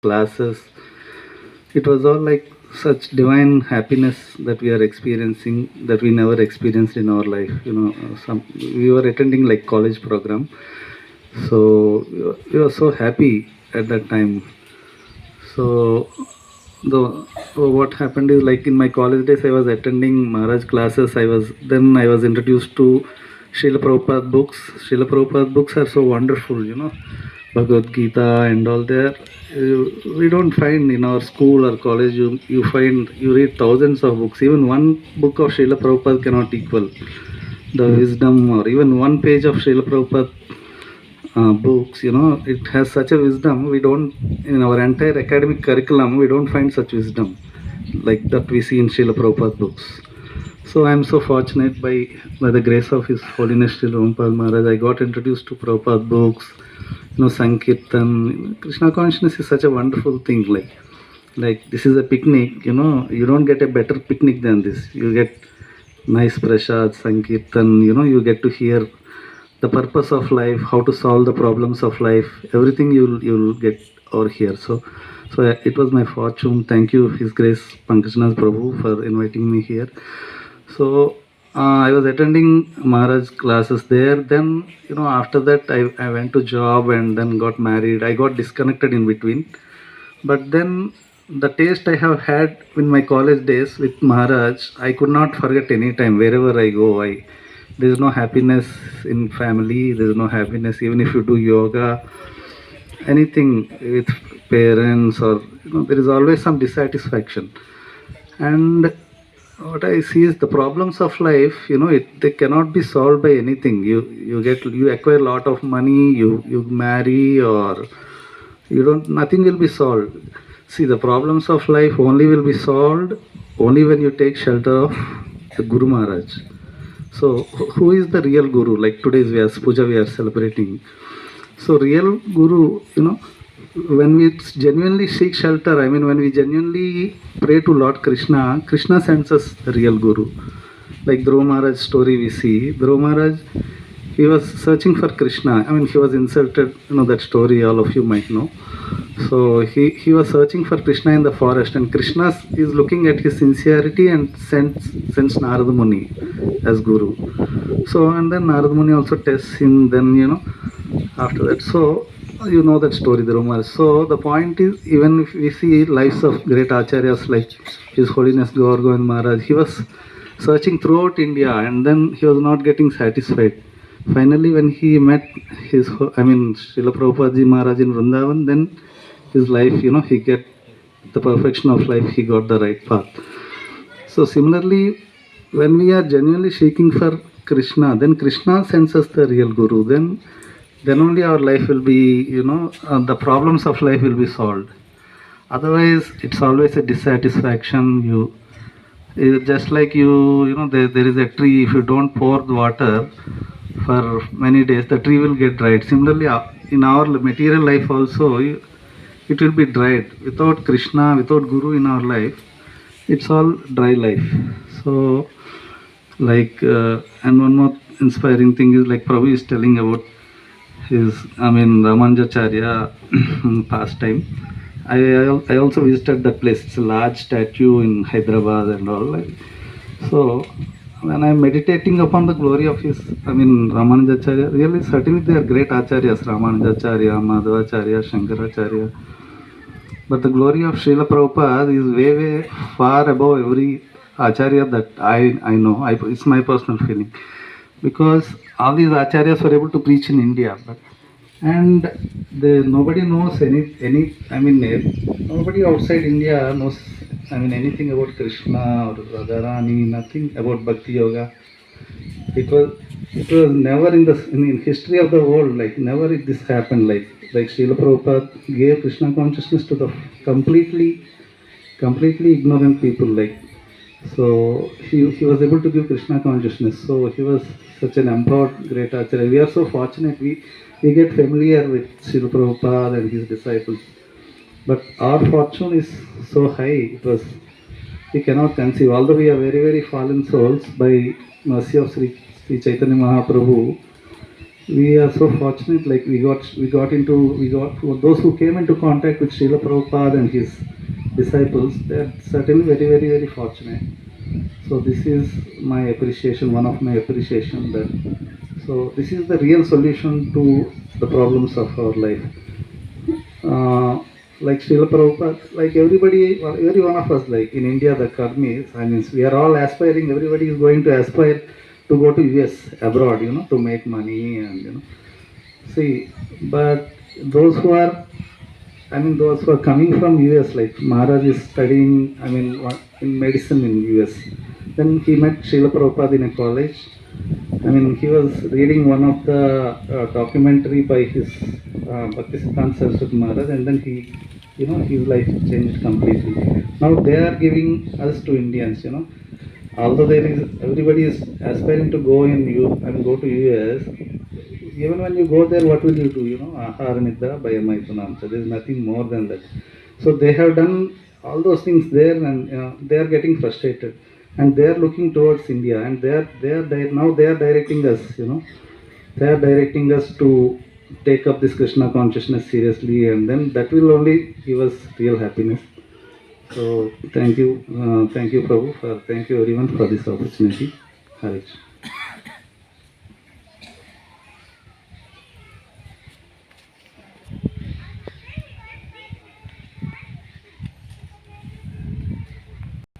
classes. It was all like such divine happiness that we are experiencing that we never experienced in our life. We were attending like college program, so we were so happy at that time. So the what happened is, like, in my college days, I was attending Maharaj classes. I was introduced to Srila Prabhupada books. Srila Prabhupada books are so wonderful, Bhagavad Gita and all there. We don't find in our school or college. You read thousands of books. Even one book of Srila Prabhupada cannot equal the wisdom, or even one page of Srila Prabhupada books. It has such a wisdom. We don't, in our entire academic curriculum, we don't find such wisdom like that we see in Srila Prabhupada books. So I am so fortunate, by the grace of His Holiness Srila Romapad Maharaj, I got introduced to Prabhupada books, Sankirtan. Krishna consciousness is such a wonderful thing. Like this is a picnic. You don't get a better picnic than this. You get nice prasad, Sankirtan. You get to hear the purpose of life, how to solve the problems of life. Everything you'll get over here. So it was my fortune. Thank you, His Grace Pankajanabha Prabhu, for inviting me here. So I was attending Maharaj classes there. Then, after that, I went to job and then got married. I got disconnected in between. But then the taste I have had in my college days with Maharaj, I could not forget any time. Wherever I go, there is no happiness in family. There is no happiness even if you do yoga, anything with parents, or there is always some dissatisfaction. And what I see is the problems of life, they cannot be solved by anything. You acquire a lot of money, you marry, or nothing will be solved. See, the problems of life only will be solved only when you take shelter of the Guru Maharaj. So who is the real Guru? Like today's Vyas puja we are celebrating. So real Guru, when we genuinely seek shelter, when we genuinely pray to Lord Krishna, Krishna sends us the real Guru. Like Dhruva Maharaj story we see, Dhruva Maharaj, he was searching for Krishna. He was insulted, that story all of you might know. So he was searching for Krishna in the forest, and Krishna is looking at his sincerity and sends Narada Muni as Guru. So, and then Narada Muni also tests him, then, after that. So, that story, the Romans. So the point is, even if we see lives of great acharyas like His Holiness Gaur Govind Maharaj, he was searching throughout India, and then he was not getting satisfied. Finally, when he met Srila Prabhupada Ji Maharaj in Vrindavan, then his life, he get the perfection of life, he got the right path. So similarly, when we are genuinely seeking for Krishna, then Krishna sends us the real Guru. Then only our life will be, the problems of life will be solved. Otherwise, it's always a dissatisfaction. Just like there is a tree. If you don't pour the water for many days, the tree will get dried. Similarly, in our material life also, it will be dried. Without Krishna, without Guru in our life, it's all dry life. So, and one more inspiring thing is, like Prabhu is telling about his, Ramanujacharya pastime. I also visited that place. It's a large statue in Hyderabad and all. So when I'm meditating upon the glory of his, Ramanujacharya, really certainly they are great acharyas, Ramanujacharya, Madhavacharya, Shankaracharya. But the glory of Srila Prabhupada is way far above every acharya that I know. It's my personal feeling. Because all these acharyas were able to preach in India, and nobody knows nobody outside India knows anything about Krishna or Radharani, nothing about Bhakti Yoga, because it was never in history of the world, never this happened. Like Srila Prabhupada gave Krishna consciousness to the completely ignorant people. So he was able to give Krishna consciousness. So he was such an empowered great acharya. We are so fortunate. We get familiar with Srila Prabhupada and his disciples. But our fortune is so high, we cannot conceive. Although we are very fallen souls, by mercy of Sri Chaitanya Mahaprabhu, we are so fortunate. Like we got those who came into contact with Srila Prabhupada and his disciples. They are certainly very, very, very fortunate. So this is my appreciation. One of my appreciation that. So this is the real solution to the problems of our life. Like Srila Prabhupada, like everybody, every one of us, like in India, the karmis, I mean, we are all aspiring, everybody is going to aspire to go to US, abroad, to make money and, see, but those who are, I mean, those who are coming from US, like Maharaj is studying, I mean, in medicine in US. Then he met Srila Prabhupada in a college. I mean, he was reading one of the documentary by his Bhaktisiddhanta Saraswati Maharaj, and then his life changed completely. Now they are giving us to Indians, Although there is everybody is aspiring to go go to US. Even when you go there, what will you do? Ahara nidra bhayamaitunam. So there is nothing more than that. So they have done all those things there, and they are getting frustrated, and they are looking towards India, and now they are directing us. They are directing us to take up this Krishna consciousness seriously, and then that will only give us real happiness. So thank you, Prabhu, thank you everyone for this opportunity. Hare Krishna.